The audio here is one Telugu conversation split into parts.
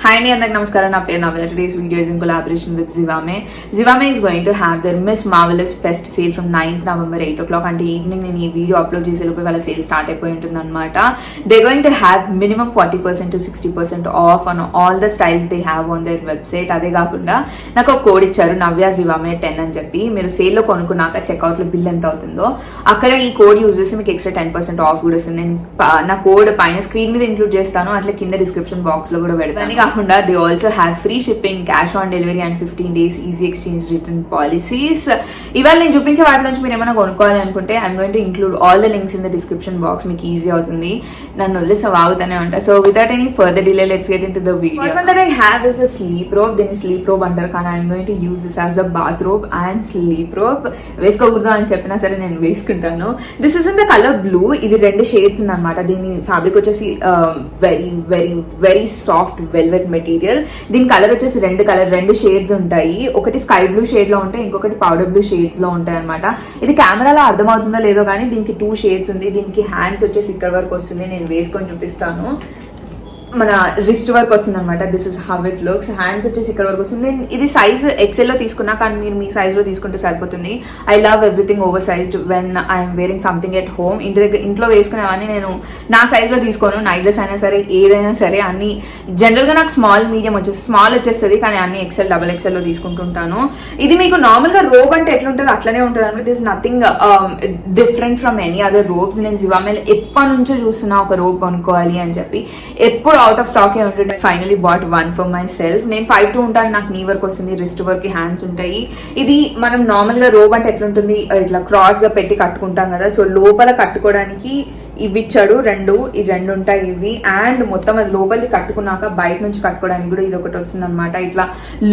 Hi Andy, అందరికి నమస్కారం. నా పేరు నవ్య. Today's video is in collaboration with Zivame. Zivame is going to have their Miss Marvelous Fest sale from 9th November 8 o'clock అంటే ఈవినింగ్ నేను ఈ వీడియో అప్లోడ్ చేసేలోపు వాళ్ళ సేల్ స్టార్ట్ అయిపోయి ఉంటుంది అనమాట. They're going to have minimum 40% to 60% off on all the styles they have on their website. అదే కాకుండా నాకు ఒక కోడ్ ఇచ్చారు నవ్య Zivame 10 అని చెప్పి. మీరు సేల్లో కొనుక్కున్నాక చెక్అవుట్లో బిల్ ఎంత అవుతుందో అక్కడ ఈ కోడ్ యూజ్ చేసి మీకు ఎక్స్ట్రా 10% ఆఫ్ కూడా వస్తుంది. నేను నా కోడ్ పైన స్క్రీన్ మీద ఇంక్లూడ్ చేస్తాను, అట్లా కింద డిస్క్రిప్షన్ బాక్స్ లో కూడా పెడతాను. కాకుండా they also have free shipping, cash on delivery and 15 days easy exchange return policies. ఇవాళ నేను చూపించే వాటి నుంచి మీరు ఏమైనా కొనుక్కోవాలి అనుకుంటే I'm going to include all the links in the description box. మీకు ఈజీ అవుతుంది, నన్ను వదిలేసి వాగుతానే ఉంటా. So without any further delay let's get into the video. First one that I have is a sleep robe. దీన్ని స్లీప్ రోబ్ అంటారు, కానీ I'm going to use this as a bath robe and sleep robe. వేసుకోకూడదు అని చెప్పినా సరే నేను వేసుకుంటాను. This is in the colour blue. ఇది 2 షేడ్స్ ఉందన్నమాట. దీని ఫ్యాబ్రిక్ వచ్చేసి very very very soft velvet material. దీని కలర్ వచ్చేసి 2 షేడ్స్ ఉంటాయి. ఒకటి స్కై బ్లూ షేడ్ లో ఉంటాయి, ఇంకొకటి పౌడర్ బ్లూ షేడ్స్ లో ఉంటాయి అనమాట. ఇది కెమెరాలో అర్థమవుతుందో లేదో కానీ దీనికి 2 షేడ్స్ ఉంది. దీనికి హ్యాండ్స్ వచ్చేసి ఇక్కడ వరకు వస్తుంది. నేను వేసుకొని చూపిస్తాను. మన రిస్ట్ వర్క్ వస్తుంది అనమాట. This is how it looks. Hands వచ్చేసి ఇక్కడ వరకు వస్తుంది. ఇది సైజ్ ఎక్సెల్ లో తీసుకున్నా, కానీ మీరు మీ సైజ్ లో తీసుకుంటే సరిపోతుంది. I love everything over sized when I'm wearing something at home. ఇంట్లో వేసుకునేవన్నీ నేను నా సైజ్ లో తీసుకోను. నైట్ డ్రెస్ అయినా సరే ఏదైనా సరే అన్ని జనరల్ గా నాకు స్మాల్ వచ్చేస్తుంది, కానీ అన్ని ఎక్సెల్ డబల్ ఎక్సెల్ లో తీసుకుంటుంటాను. ఇది మీకు నార్మల్ గా రోబ్ అంటే ఎట్లుంటుంది అట్లనే ఉంటుంది అనమాట. This nothing different from any other robes. నేను జివామేలో ఎప్పటి నుంచో చూస్తున్నా ఒక రోబ్ కొనుక్కోవాలి అని చెప్పి. ఎప్పుడు అవుట్ ఆఫ్ స్టాక్ ఉంటుంది. Finally bought one for myself. నేను 5'2" ఉంటాను. నాకు నీ వర్క్ వస్తుంది, రిస్ట్ వర్క్, హ్యాండ్స్ ఉంటాయి. ఇది మనం నార్మల్ గా రోబ్ అంటే ఎట్లుంటుంది, ఇట్లా క్రాస్ గా పెట్టి కట్టుకుంటాం కదా. సో లోపల కట్టుకోవడానికి ఇవి ఇచ్చాడు 2. ఈ 2 ఉంటాయి ఇవి. అండ్ మొత్తం అది లోపలికి కట్టుకున్నాక బయట నుంచి కట్టుకోవడానికి కూడా ఇది ఒకటి వస్తుంది అనమాట, ఇట్లా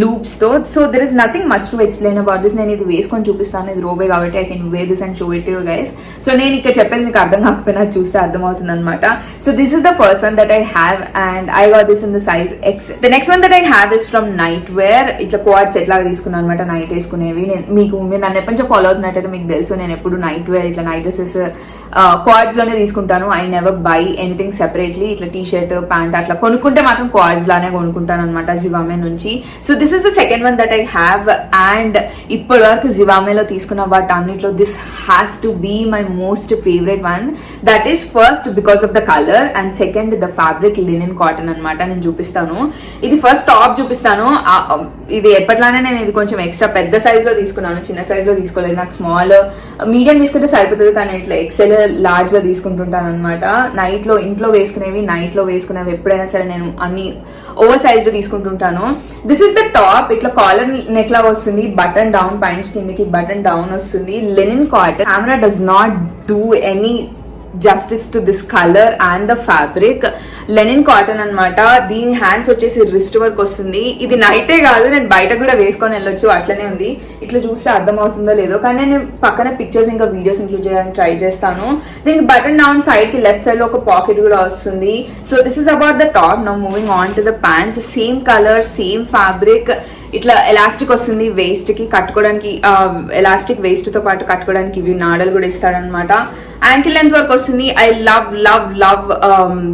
లూప్స్ తో. So there is nothing much to explain about this. నేను ఇది వేసుకొని చూపిస్తాను. ఇది రోబే కాబట్టి I can wear this and show it you guys. So నేను ఇక్కడ చెప్పేది మీకు అర్థం కాకపోయినా చూస్తే అర్థమవుతుంది అనమాట. So this is the first one that I have and I got this in the size X. The next one that I have is from nightwear. ఇట్లా క్వాడ్స్ ఎట్లాగా తీసుకున్నాను అనమాట, నైట్ వేసుకునేవి. మీరు నన్ను ఎప్పటి నుంచో ఫాలో అవుతున్నట్టయితే మీకు తెలుసు నేను ఎప్పుడు నైట్ వేర్ ఇట్లా నైట్ డ్రెస్సెస్ క్వాడ్స్ లోనే తీసుకుంటాను. I never buy anything separately. ఇట్లా టీ షర్ట్ ప్యాంట్ అట్లా కొనుక్కుంటే మాత్రం క్వాడ్స్ లానే కొనుక్కుంటాను అనమాట జివామే నుంచి. So this is the second one that I have. And ఇప్పటి వరకు జివామేలో తీసుకున్న వాటి అన్నిట్లో this has to be my most favourite one. That is first because of the colour and second the fabric linen cotton అనమాట. నేను చూపిస్తాను. ఇది ఫస్ట్ టాప్ చూపిస్తాను. ఇది ఎప్పట్లానే నేను ఇది కొంచెం ఎక్స్ట్రా పెద్ద సైజ్ లో తీసుకున్నాను, చిన్న సైజ్ లో తీసుకోలేదు. నాకు స్మాల్ మీడియం తీసుకుంటే సరిపోతుంది, కానీ ఇట్లా ఎక్సెల్ లార్జ్ లో తీసుకుంటుంటాను అనమాట. ఇంట్లో వేసుకునేవి ఎప్పుడైనా సరే నేను అన్ని ఓవర్ సైజ్ లో తీసుకుంటుంటాను. This is the top. ఇట్లా కాలర్ నెక్ లాగా వస్తుంది, బటన్ డౌన్, పైన కిందకి బటన్ డౌన్ వస్తుంది. Linen cotton. Camera does not do any justice to this colour and the fabric. Linen cotton అనమాట. దీని హ్యాండ్స్ వచ్చేసి రిస్ట్ వర్క్ వస్తుంది. ఇది నైటే కాదు, నేను బయట కూడా వేసుకొని వెళ్ళొచ్చు, అట్లనే ఉంది. ఇట్లా చూస్తే అర్థమవుతుందో లేదో, కానీ నేను పక్కన పిక్చర్స్ ఇంకా వీడియోస్ ఇంక్లూడ్ చేయడానికి ట్రై చేస్తాను. దీనికి బటన్ డౌన్ సైడ్ కి లెఫ్ట్ సైడ్ లో ఒక పాకెట్ కూడా వస్తుంది. So this is about the top. Now moving on to the pants. Same colour, same fabric. ఇట్లా ఎలాస్టిక్ వస్తుంది వేస్ట్ కి కట్టుకోవడానికి. ఎలాస్టిక్ వేస్ట్ తో పాటు కట్టుకోవడానికి ఇవి నాడలు కూడా ఇస్తాడనమాట. యాంకిల్ లెంత్ వర్క్ వస్తుంది. I love love love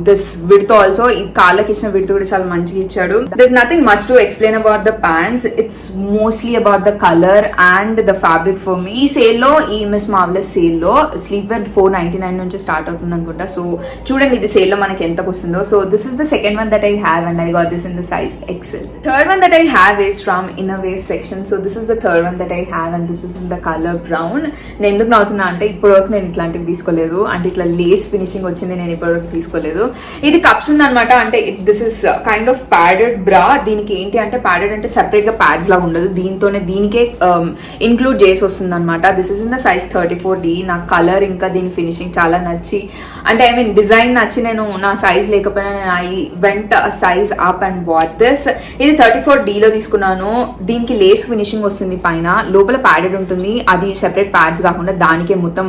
this width also. ఈ కాళ్ళకి ఇచ్చిన విడ్త్ కూడా చాలా మంచిగా ఇచ్చాడు. This nothing much to explain about the pants. It's mostly about the colour and the fabric for me. ఈ సేల్ లో, ఈ మిస్ మార్వెలస్ సేల్ లో స్లీప్ వేర్ 499 నుంచి స్టార్ట్ అవుతుంది అనుకుంటా. సో చూడండి ఇది సేల్ లో మనకి ఎంతకు వస్తుందో. So this is the second one that I have and I got this in the size XL. Third one that I have is from innerwear section. So this is the third one that I have and this is in the colour brown. నేను ఎందుకు నవ్వుతున్నా అంటే ఇప్పటివరకు నేను ఇట్లాంటివి తీసుకోలేదు. అంటే ఇట్లా లేస్ ఫినిషింగ్ వచ్చింది, నేను ఇప్పటివరకు తీసుకోలేదు. ఇది కప్స్ ఉందనమాట. అంటే this is kind of padded బ్రా. దీనికి ఏంటి అంటే ప్యాడెడ్ అంటే సెపరేట్ గా ప్యాడ్స్ లాగా ఉండదు, దీనికే ఇంక్లూడ్ చేసి వస్తుంది అనమాట. This is in the size 34D. నాకు కలర్ ఇంకా దీని ఫినిషింగ్ చాలా నచ్చి, అంటే ఐ మీన్ డిజైన్ నచ్చి నేను నా సైజ్ లేకపోయినా నేను I went size up and what this. ఇది 34D లో తీసుకున్నాను. దీనికి లేస్ ఫినిషింగ్ వస్తుంది, పైన లోపల ప్యాడెడ్ ఉంటుంది. అది సెపరేట్ ప్యాడ్స్ కాకుండా దానికే మొత్తం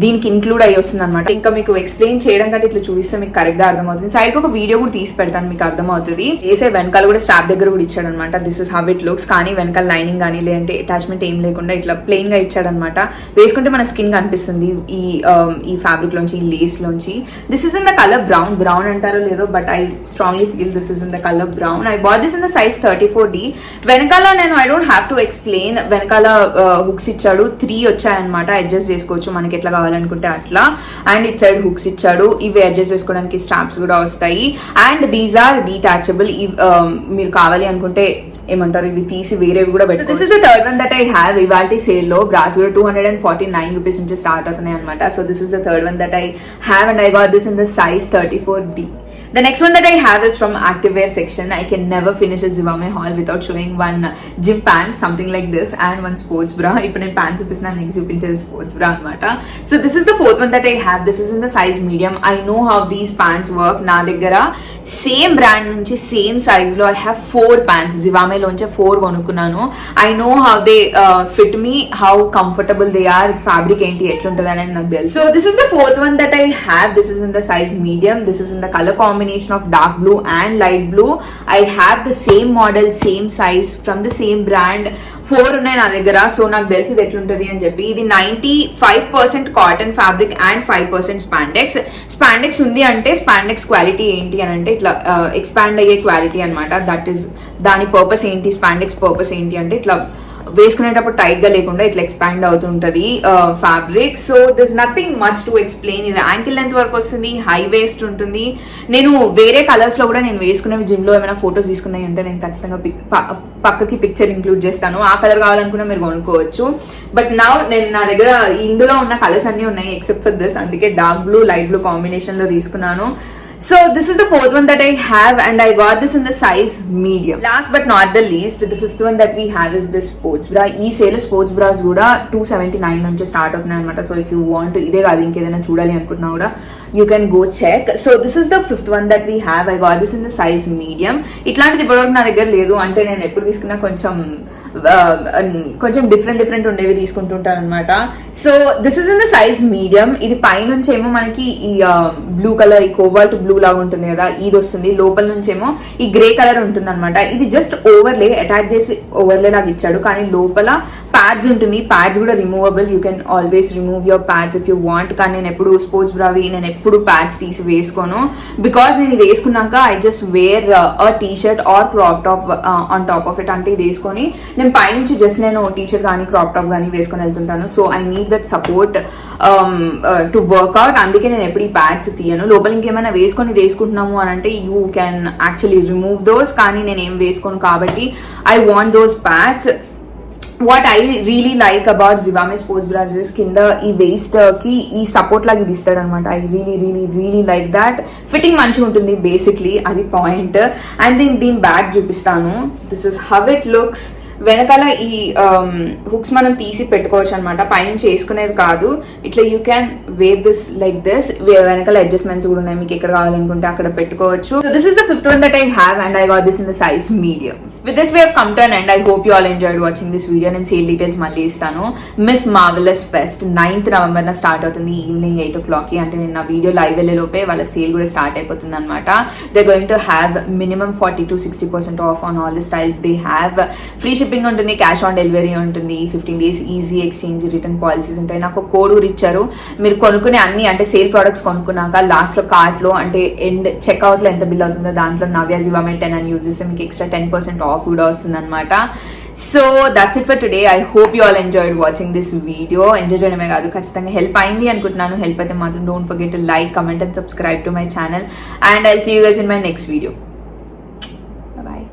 దీనికి ఇంక్లూడ్ అయ్యి వస్తుంది అనమాట. ఇంకా మీకు ఎక్స్ప్లెయిన్ చేయడం కంటే ఇట్లా చూపిస్తే మీకు కరెక్ట్ గా అర్థమవుతుంది. సైడ్ కి ఒక వీడియో కూడా తీసి పెడతాను, మీకు అర్థమవుతుంది. వేసే వెనకాల కూడా స్టాప్ దగ్గర కూడా ఇచ్చాడు అనమాట. This is how it looks. కానీ వెనకాల లైనింగ్ కానీ లేదంటే అటాచ్మెంట్ ఏం లేకుండా ఇట్లా ప్లెయిన్ గా ఇచ్చాడనమాట. వేసుకుంటే మన స్కిన్ కనిపిస్తుంది ఈ ఫ్యాబ్రిక్ లోంచి. ఈ లేస్ లోంచి. This is in the colour brown అంటారో లేదో, but I strongly feel this is in the colour brown. I bought this in the size 34D. వెనకాల నేను I don't have to explain, వెనకాల హుక్స్ ఇచ్చాడు, 3 వచ్చాయన్నమాట. అడ్జస్ట్ చేసుకోవచ్చు మనకి ఎట్లా కావాలనుకుంటే అట్లా. అండ్ ఇట్ సైడ్ హుక్స్ ఇచ్చాడు, ఇవి అడ్జస్ట్ చేసుకోవడానికి స్ట్రాప్స్ కూడా వస్తాయి. And these are detachable. మీరు కావాలి అనుకుంటే ఏమంటారు, ఇవి తీసి వేరేవి కూడా పెట్టారు. This is the third one that I have. ఇవాల్టి సేల్ లో బ్రాస్ కూడా 249 రూపీస్ నుంచి స్టార్ట్ అవుతున్నాయి అనమాట. So this is the third one that I have and I got this in the size 34D. The next one that I have is from activewear section. I can never finish a Zivame haul without showing one gym pant, something like this, and one sports bra. Ipu nen pants chupisna, next chupinche sports bra anamata. So this is the fourth one that I have. This is in the size medium. I know how these pants work. Na daggara same brand nunchi same size lo I have 4 pants. Zivame lonche 4 konukunnanu. I know how they fit me, how comfortable they are. Fabric enti etluntadani naku telusu. So this is the fourth one that I have. This is in the size medium. This is in the color combination of dark blue and light blue. I have the same model, same size from the same brand. 4 ఉన్నాయి నా దగ్గర. సో నాకు తెలిసి ఇది ఎట్లుంటది అని చెప్పి. ఇది 95% కాటన్ ఫ్యాబ్రిక్ అండ్ 5% స్పాండెక్స్ ఉంది. అంటే స్పాండెక్స్ క్వాలిటీ ఏంటి అని అంటే ఇట్లా ఎక్స్పాండ్ అయ్యే క్వాలిటీ అనమాట. దట్ ఈస్ దాని పర్పస్ ఏంటి, స్పాండెక్స్ పర్పస్ ఏంటి అంటే ఇట్లా వేసుకునేటప్పుడు టైట్ గా లేకుండా ఇట్లా ఎక్స్పాండ్ అవుతుంటది fabric. So this nothing much to explain. ఇది యాంకిల్ లెంత్ వరకు వస్తుంది, హై వేస్ట్ ఉంటుంది. నేను వేరే కలర్స్ లో కూడా నేను వేసుకునే జిమ్ లో ఏమైనా ఫొటోస్ తీసుకున్నాయి అంటే నేను ఖచ్చితంగా పక్కకి పిక్చర్ ఇంక్లూడ్ చేస్తాను. ఆ కలర్ కావాలనుకున్నా మీరు కొనుక్కోవచ్చు. బట్ నా దగ్గర ఇందులో ఉన్న కలర్స్ అన్ని ఉన్నాయి ఎక్సెప్ట్ ఫర్ దిస్. అందుకే dark blue light blue combination లో తీసుకున్నాను. So this is the fourth one that I have and I got this in the size medium. Last but not the least, the fifth one that we have is this sports bra. Ee sale sports bras kuda 279 nunchi start avutunayi anamata. So if you want to ide kaadu inkedaina chudali anukuntunna kuda you can go check. So this is the fifth one that we have. I got this in the size medium. ఇట్లాంటిది ఇప్పటివరకు నా దగ్గర లేదు. అంటే నేను ఎప్పుడు తీసుకున్నా కొంచెం డిఫరెంట్ ఉండేవి తీసుకుంటుంటాను అనమాట. So this is in the size medium. ఇది పైనుంచి ఏమో మనకి ఈ బ్లూ కలర్, ఈ కోబాల్ట్ బ్లూ లాగా ఉంటుంది కదా, ఇది వస్తుంది. లోపల నుంచేమో ఈ గ్రే కలర్ ఉంటుంది అనమాట. ఇది జస్ట్ ఓవర్లే అటాచ్ చేసి ఓవర్లే లాగా ఇచ్చాడు, కానీ లోపల ప్యాడ్స్ ఉంటుంది. ప్యాడ్స్ కూడా removable. You can always remove your pads if you want. కానీ నేను ఎప్పుడు స్పోర్ట్స్ బ్రావి నేను ఎప్పుడు ప్యాడ్స్ తీసి వేసుకోను. బికాస్ నేను ఇది వేసుకున్నాక I just wear a T shirt or crop top on top of it. అంటే ఇది వేసుకొని నేను పైనుంచి జస్ట్ నేను టీ షర్ట్ కానీ క్రాప్ టాప్ కానీ వేసుకొని వెళ్తుంటాను. So I need that support to workout. అందుకే నేను ఎప్పుడు ఈ ప్యాడ్స్ తీయను. లోపల ఇంకేమైనా వేసుకుంటున్నాము అని అంటే you can actually remove those. కానీ నేను ఏం వేసుకోను కాబట్టి I want those pads. What I really like about Zivame sports bras is కింద ఈ వేస్ట్ కి ఈ సపోర్ట్ లాగా ఇది ఇస్తాడు అనమాట. I really like that. Fitting మంచిగా ఉంటుంది బేసిక్లీ, అది పాయింట్. అండ్ దీని బ్యాక్ చూపిస్తాను. This is how it looks. వెనకాల ఈ హుక్స్ మనం తీసి పెట్టుకోవచ్చు అనమాట. పైన చేసుకునేది కాదు. ఇట్లా you can wear this like this. వెనకాల అడ్జస్ట్మెంట్స్ కూడా ఉన్నాయి, మీకు ఎక్కడ కావాలనుకుంటే అక్కడ పెట్టుకోవచ్చు. So this is the fifth one that I have and I got this in the size medium. With this we have come to an end. I hope you all enjoyed watching this video. నేను సేల్ డీటెయిల్స్ మళ్ళీ ఇస్తాను. Miss marvellous pest 9th November start అవుతుంది ఈవినింగ్ 8 o'clock. అంటే నేను నా వీడియో లైవ్ వెళ్ళే లోపే వాళ్ళ సేల్ కూడా స్టార్ట్ అయిపోతుంది అనమాట. They going to have minimum 40 to 60% of on all the styles. They have free shipping ఉంటుంది, క్యాష్ ఆన్ డెలివరీ ఉంటుంది, 15 days easy exchange return policies ఉంటాయి. నాకు కోడ్ కూడా ఇచ్చారు. మీరు కొనుక్కునే అన్ని అంటే సేల్ ప్రొడక్ట్స్ కొనుక్కున్నాక లాస్ట్ లో కార్ట్ లో అంటే ఎండ్ చెక్అవుట్ లో ఎంత బిల్ అవుతుందో దాంట్లో నవ్య జివామే 10 అని యూజ్ చేస్తే మీకు ఎక్స్ట్రా 10% ఆఫ్ కూడా వస్తుంది అనమాట. So that's it for today. I hope you all enjoyed watching this video. Enjoy చేయడమే కాదు, ఖచ్చితంగా హెల్ప్ అయింది అనుకుంటున్నాను. హెల్ప్ అయితే మాత్రం don't forget to like, comment and subscribe to my channel. And I'll see you guys in my next video.